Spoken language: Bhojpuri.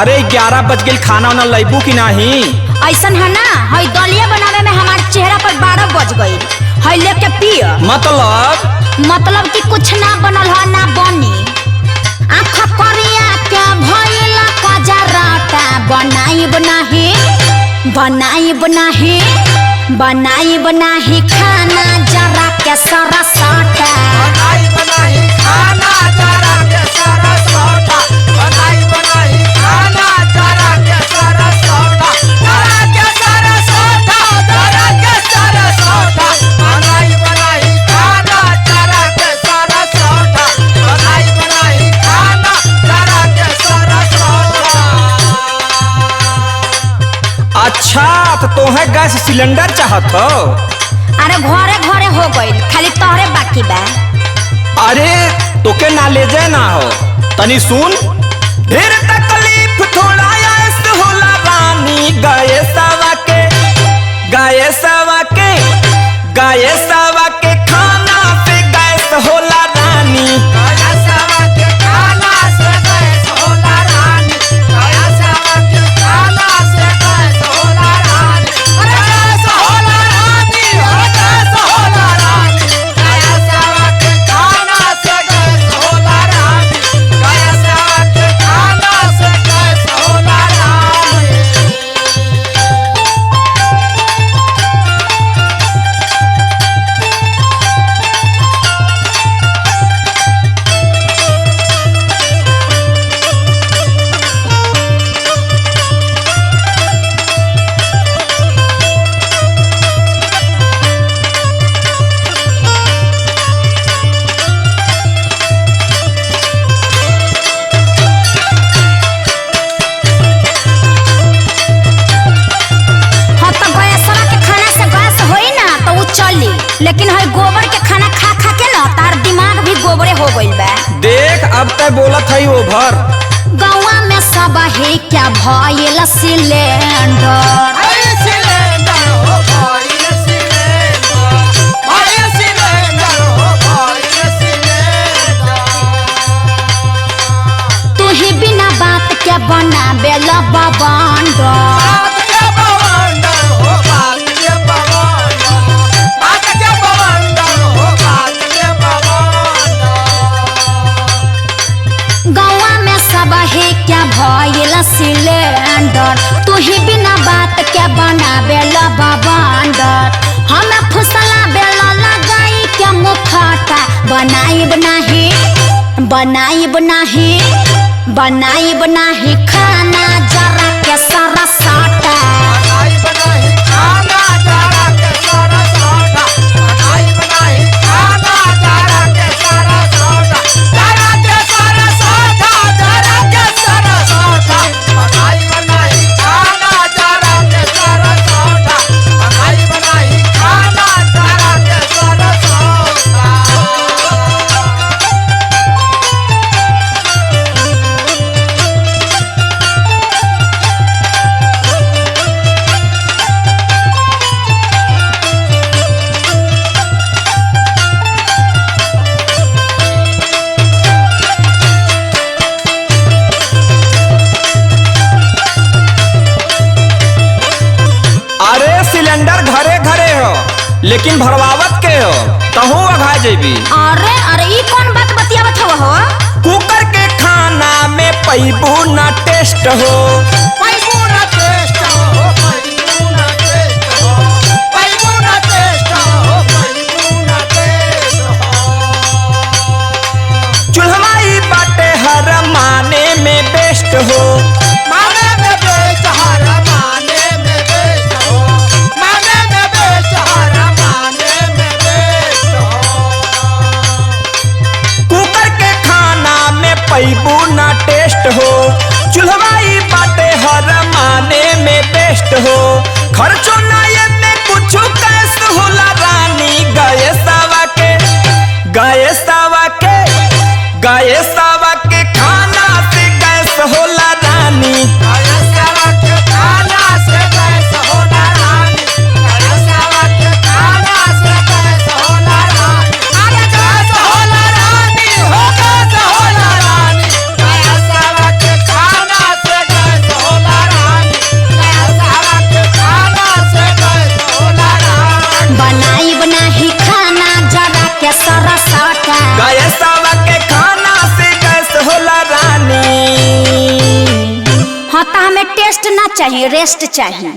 अरे 11 बज गई, खाना वाना लैबू की नहीं? ऐसन है ना, हई दलिया बनावे में हमारे चेहरा पर 12 बज गई। हई लेके पिय। मतलब कि कुछ ना बनल है ना बनी। आँख करिया के भइला कजराटा बनाइब नाही खाना जरा के सरसाटा। अच्छा तो तोहे गैस सिलेंडर चाहत हो? अरे घरे घरे हो गई, खाली तोहरे बाकी बा। अरे तोके ना ले जाए ना हो, तनी सुन। ढेर तकलीफ थोड़ा ऐस होला रानी, गाये सवा के खाना पे गैस होला रानी। लेकिन हई गोबर के खाना खा खा के ना तार दिमाग भी गोबरे हो गइल बा। देख अब तय बोलत हई ओभर। गौवा में सब है क्या भइल सिलेंडर। तू ही बिना बात के बनाबे ला बवंडर। भइल सिलेंडर, तू ही बिना बात के बनाबे ला बवंडर। हमें फुसला बेला लगाई के मुखटा बनाइब नाही खाना जरा के सरसाटा। लेकिन भरवावत के हो तहू अघा जेबी। अरे ई कौन बात बतियावत हो? कुकर के खाना में पैबू ना टेस्ट हो। चूल्हाई बाटे हर माने में बेस्ट हो। पैबू ना टेस्ट हो, चूल्हाई बाटे हर माने में बेस्ट हो। खर्चो ना ये में कुछ कैस होला रानी, गाये सावा के खाना से गैस होला रानी। चाहिए, रेस्ट चाहिए।